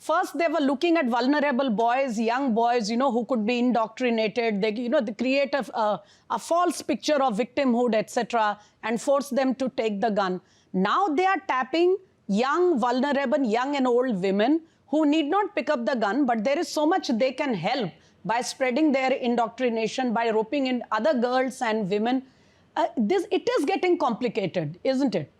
First, they were looking at vulnerable boys, young boys, who could be indoctrinated. They create a false picture of victimhood, etc., and force them to take the gun. Now they are tapping young, vulnerable, young and old women who need not pick up the gun, but there is so much they can help by spreading their indoctrination, by roping in other girls and women. It is getting complicated, isn't it?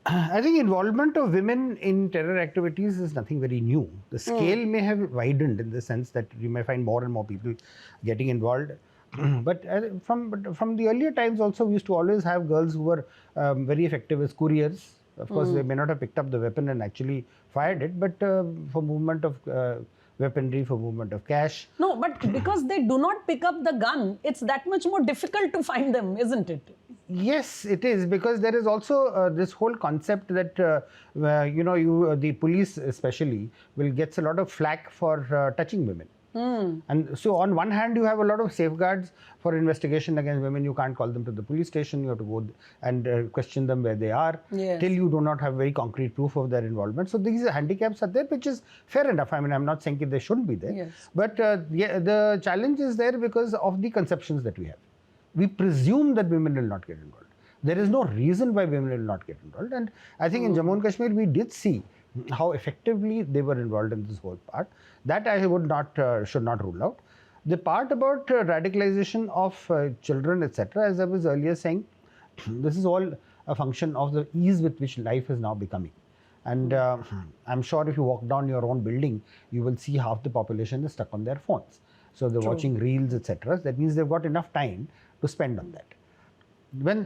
I think involvement of women in terror activities is nothing very new. The scale may have widened in the sense that you may find more and more people getting involved. But from the earlier times also, we used to always have girls who were very effective as couriers. Of course, they may not have picked up the weapon and actually fired it, but for movement of weaponry, for movement of cash. No, but because they do not pick up the gun, it's that much more difficult to find them, isn't it? Yes, it is, because there is also this whole concept that the police especially will get a lot of flack for touching women. And so on one hand, you have a lot of safeguards for investigation against women. You can't call them to the police station. You have to go and question them where they are, till you do not have very concrete proof of their involvement. So these handicaps are there, which is fair enough. I mean, I'm not saying that they shouldn't be there. Yes. But the challenge is there because of the conceptions that we have. We presume that women will not get involved. There is no reason why women will not get involved. And I think in Jammu and Kashmir, we did see how effectively they were involved in this whole part. That I would not, should not rule out. The part about radicalization of children, etc., as I was earlier saying, this is all a function of the ease with which life is now becoming. And I'm sure if you walk down your own building, you will see half the population is stuck on their phones. So they're watching reels, etc. That means they've got enough time to spend on that.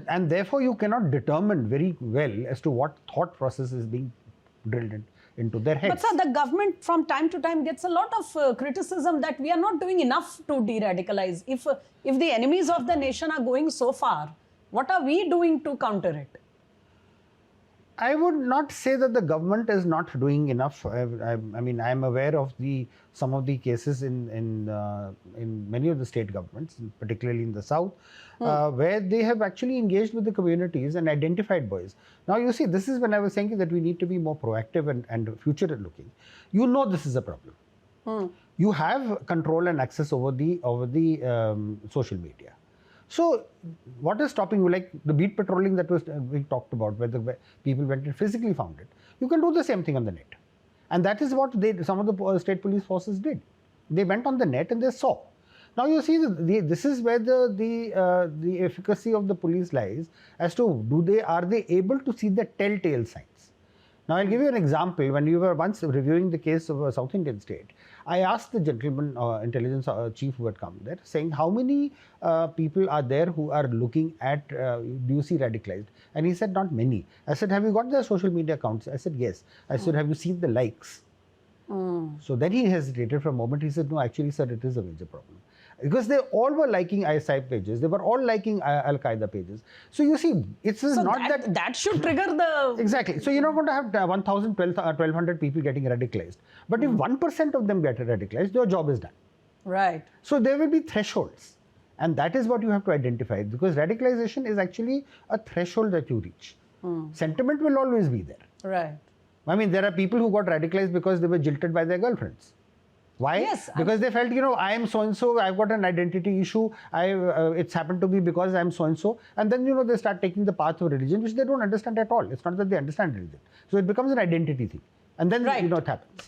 And therefore, you cannot determine very well as to what thought process is being drilled into their heads. But sir, the government from time to time gets a lot of criticism that we are not doing enough to de-radicalize. If the enemies of the nation are going so far, what are we doing to counter it? I would not say that the government is not doing enough. I mean, I am aware of some of the cases in many of the state governments, particularly in the south, where they have actually engaged with the communities and identified boys. Now, you see, this is when I was saying that we need to be more proactive and future-looking. You know, this is a problem. You have control and access over the social media. So, what is stopping you? Like the beat patrolling that we talked about, where the people went and physically found it. You can do the same thing on the net, and that is what some of the state police forces did. They went on the net and they saw. Now you see, this is where the efficacy of the police lies, as to are they able to see the telltale signs. Now I'll give you an example. When we were once reviewing the case of a South Indian state, I asked the gentleman, intelligence chief who had come there, saying how many people are there who are looking at, do you see radicalized? And he said, not many. I said, have you got their social media accounts? I said, yes. I said, have you seen the likes? So then he hesitated for a moment. He said, no, actually, sir, it is a major problem. Because they all were liking ISI pages. They were all liking Al-Qaeda pages. So you see, it's so not that... That should trigger the... Exactly. So you're not going to have 1,000, 1,200 people getting radicalized. But if 1% of them get radicalized, your job is done. Right. So there will be thresholds. And that is what you have to identify. Because radicalization is actually a threshold that you reach. Sentiment will always be there. Right. I mean, there are people who got radicalized because they were jilted by their girlfriends. Why? Yes, because they felt, I am so-and-so, I've got an identity issue, it's happened to be because I'm so-and-so. And then, they start taking the path of religion, which they don't understand at all. It's not that they understand religion. So it becomes an identity thing. And then, it happens.